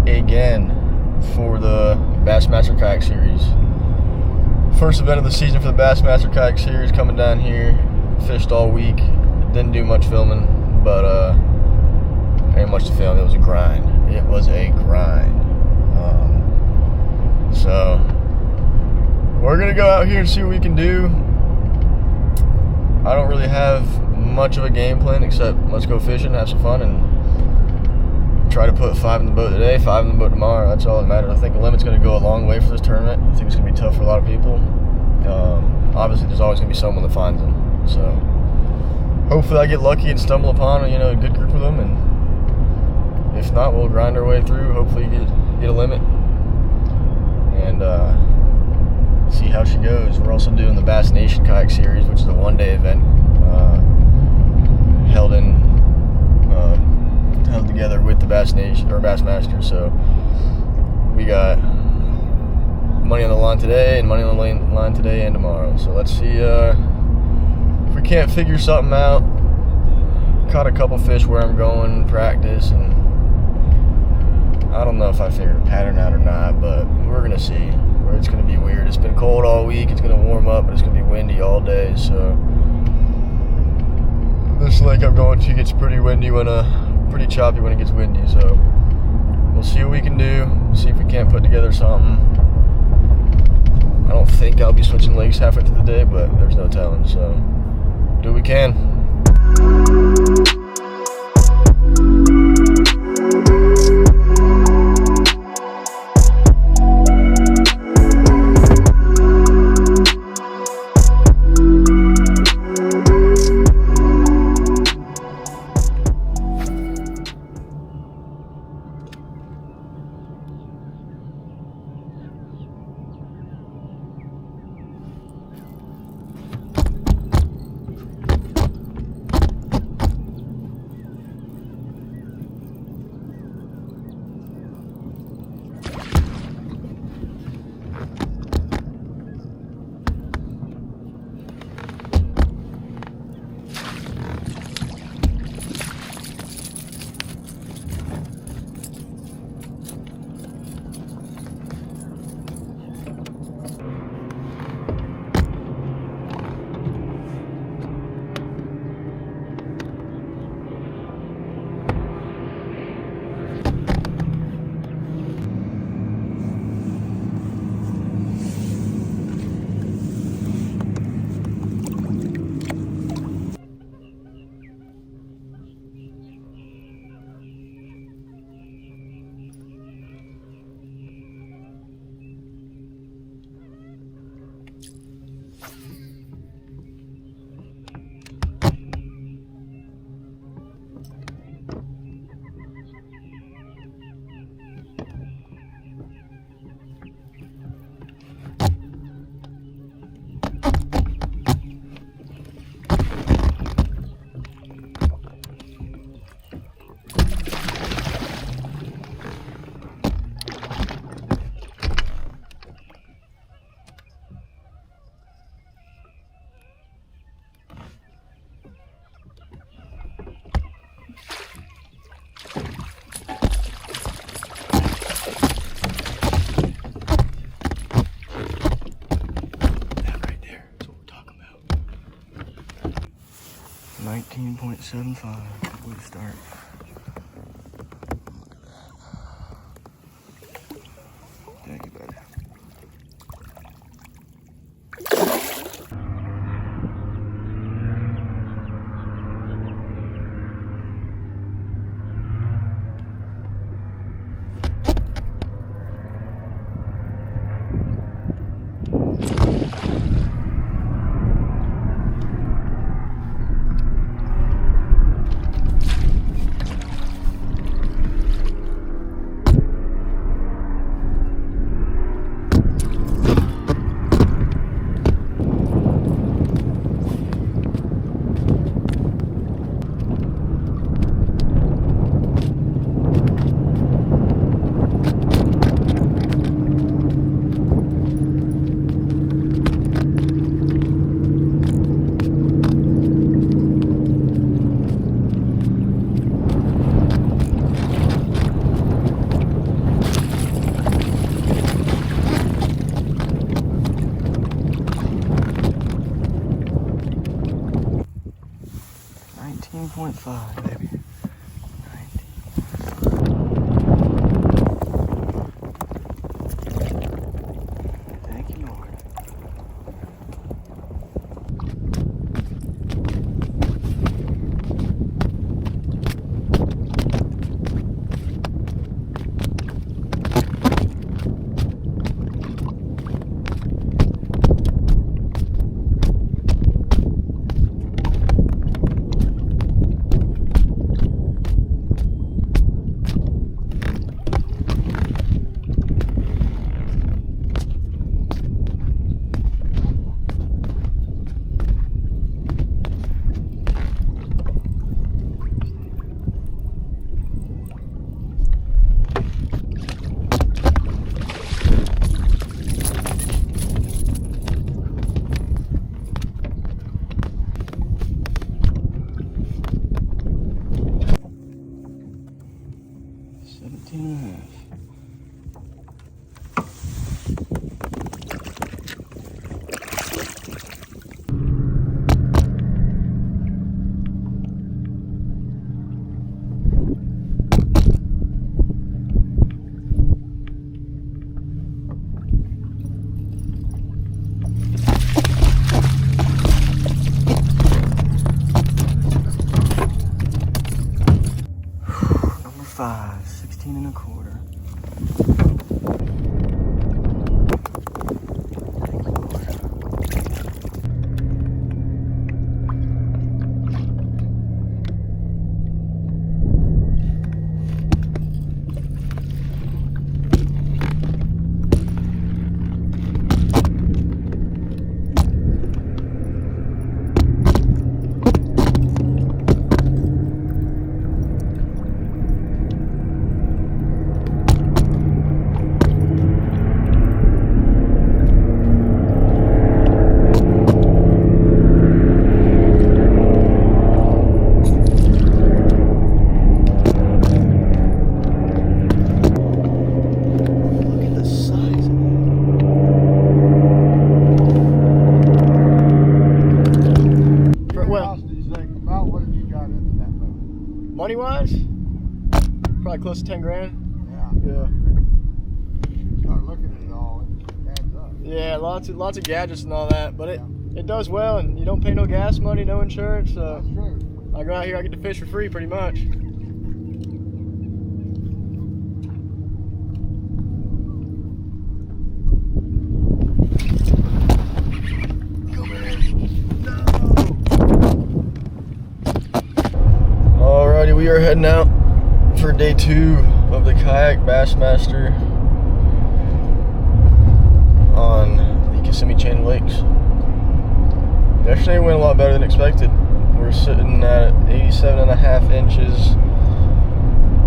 again for the Bassmaster Kayak Series. First event of the season for the Bassmaster Kayak Series, coming down here. Fished all week. Didn't do much filming, but ain't much to film. It was a grind. So we're gonna go out here and see what we can do. I don't really have much of a game plan except let's go fishing, have some fun, and try to put 5 in the boat today, 5 in the boat tomorrow. That's all that matters. I think the limit's going to go a long way for this tournament. I think it's going to be tough for a lot of people. Obviously, there's always going to be someone that finds them. So hopefully I get lucky and stumble upon a good group of them, and if not, we'll grind our way through. Hopefully get a limit and see how she goes. We're also doing the Bass Nation Kayak Series, which is a one-day event held together with the Bass Nation or Bassmaster. So we got money on the line today and money on the line today and tomorrow. So let's see if we can't figure something out. Caught a couple fish where I'm going, practice, and I don't know if I figured a pattern out or not, but we're gonna see. It's gonna be weird. It's been cold all week. It's gonna warm up, but it's gonna be windy all day. So this lake I'm going to gets pretty windy pretty choppy when it gets windy. So we'll see what we can do. See if we can't put together something. I don't think I'll be switching lakes halfway through the day, but there's no telling. So do what we can. .75 would start. Thank you, buddy. 1.5, baby. 90. Thank you, Lord. Number 5, 16 and a quarter. Money-wise, probably close to 10 grand. Yeah. Start looking at it all, it adds up. Yeah, lots of gadgets and all that, but it does well, and you don't pay no gas money, no insurance. So That's true. I go out here, I get to fish for free, pretty much. Alrighty, we are heading out for day 2 of the kayak Bassmaster on the Kissimmee chain of lakes. Yesterday went a lot better than expected. We're sitting at 87.5 inches,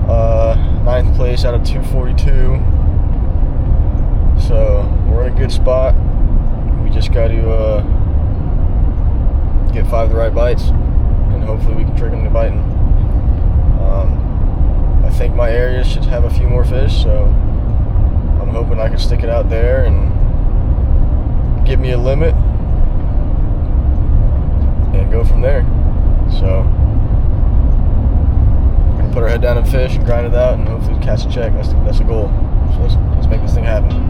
9th place out of 242. So we're in a good spot. We just got to get 5 of the right bites, and hopefully we can trick them to biting. I think my area should have a few more fish, so I'm hoping I can stick it out there and give me a limit and go from there. So we're gonna put our head down and fish and grind it out, and hopefully catch a check. That's the goal. So let's make this thing happen.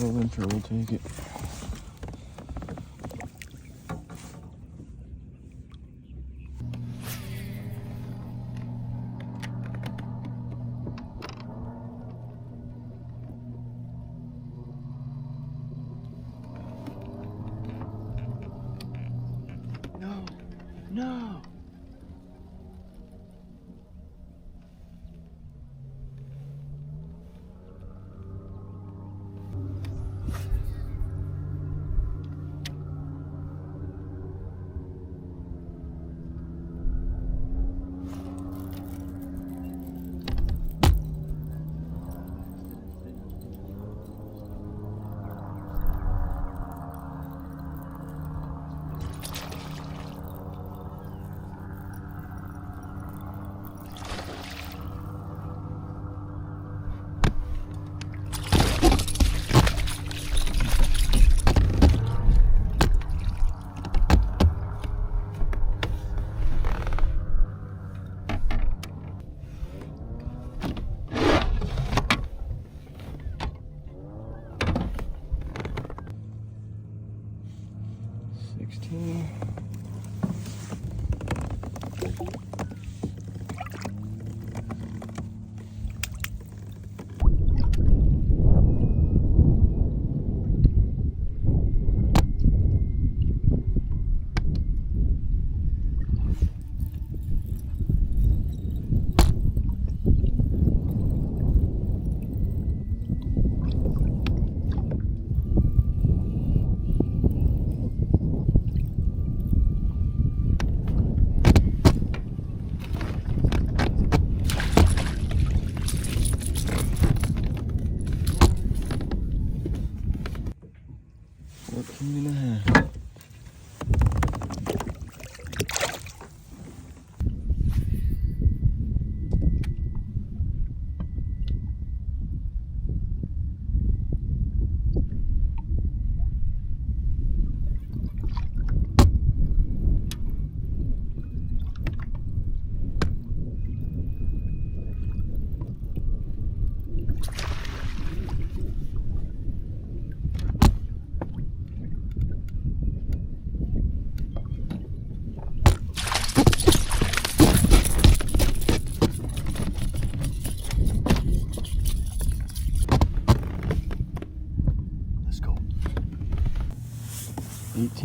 Winter will take it.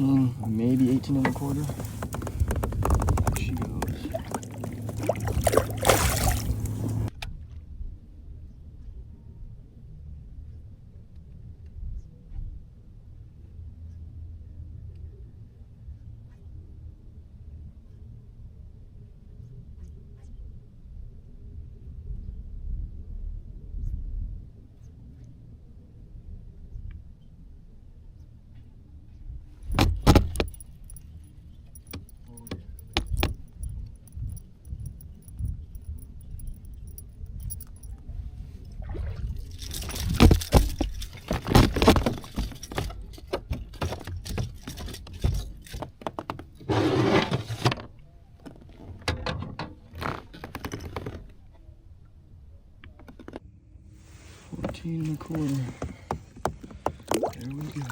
18, maybe 18 and a quarter. There she goes. And a quarter. There we go.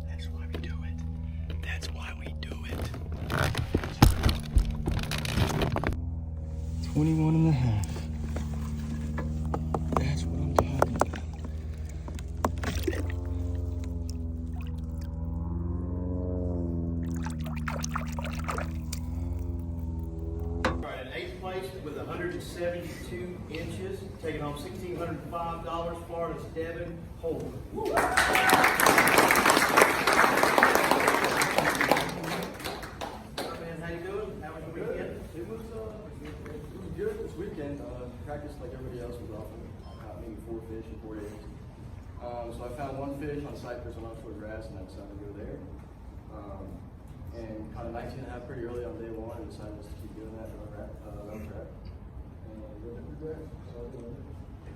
That's why we do it. That's why we do it. 21 and a half. That's what I'm talking about. All right, in 8th place with 172 inches, taking home $1,605, Florida's Devin Holden. Man, how you doing? How was your weekend? It was good this weekend. Practiced like everybody else was off. I caught maybe 4 fish in 4 days. So I found 1 fish on cypress on offshore grass, and I decided to go there. And caught a 19 and a half pretty early on day 1, and decided just to keep doing that around track. And really good. So I did it.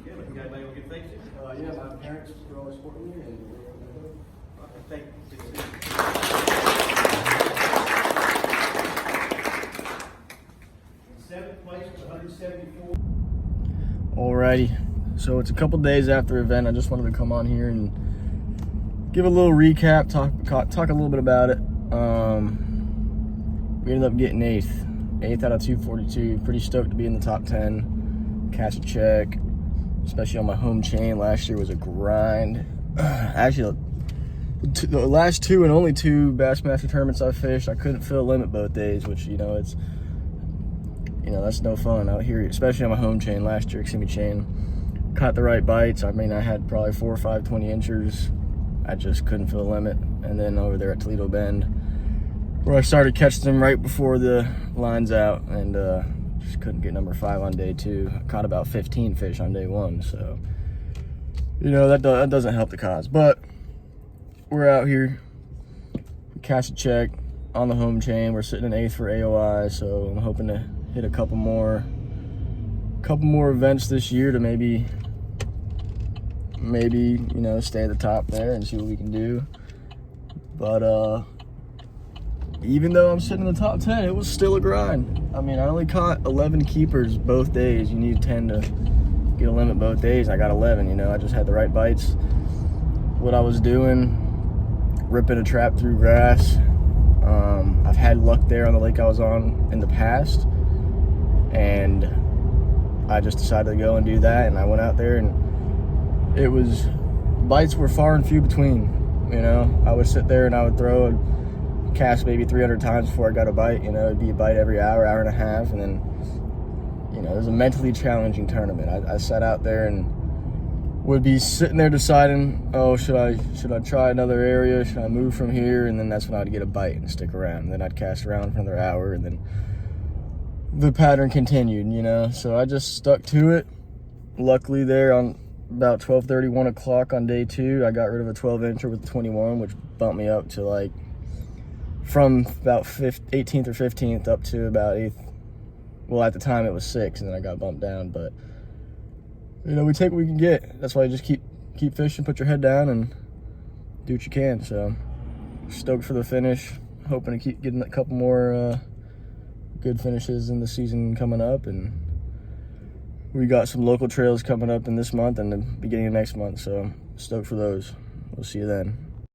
Yeah, you got anybody get fixed? Yeah, my parents were always supporting me, and we're going to go. Thank you. In 7th place with 174. Alrighty, so it's a couple days after the event. I just wanted to come on here and give a little recap, talk a little bit about it. We ended up getting 8th out of 242. Pretty stoked to be in the top 10. Catch a check, especially on my home chain. Last year was a grind. Actually, the last 2 and only 2 Bassmaster tournaments I fished, I couldn't fill a limit both days, which that's no fun out here, especially on my home chain. Last year, Kissimmee chain, caught the right bites. I mean, I had probably 4 or 5 20 inchers. I just couldn't fill a limit. And then over there at Toledo Bend, where I started catching them right before the line's out, and just couldn't get number 5 on day 2. I caught about 15 fish on day 1, so that doesn't help the cause. But we're out here, we catch a check on the home chain. We're sitting in 8th for AOI, so I'm hoping to hit a couple more events this year to maybe stay at the top there and see what we can do. But even though I'm sitting in the top 10, it was still a grind. I mean, I only caught 11 keepers both days. You need 10 to get a limit both days. I got 11. I just had the right bites. What I was doing, ripping a trap through grass. I've had luck there on the lake I was on in the past, and I just decided to go and do that. And I went out there, and bites were far and few between. I would sit there and I would throw and cast maybe 300 times before I got a bite. It'd be a bite every hour and a half, and then it was a mentally challenging tournament. I sat out there and would be sitting there deciding, oh, should I try another area? Should I move from here? And then that's when I'd get a bite and stick around. And then I'd cast around for another hour, and then the pattern continued, So I just stuck to it. Luckily there on about 12:30, 1 o'clock on day 2, I got rid of a 12 incher with 21, which bumped me up to like from about 18th or 15th up to about 8th. Well, at the time it was 6th, and then I got bumped down. But you know, we take what we can get. That's why you just keep fishing, put your head down, and do what you can. So stoked for the finish. Hoping to keep getting a couple more good finishes in the season coming up, and we got some local trails coming up in this month and the beginning of next month. So stoked for those. We'll see you then.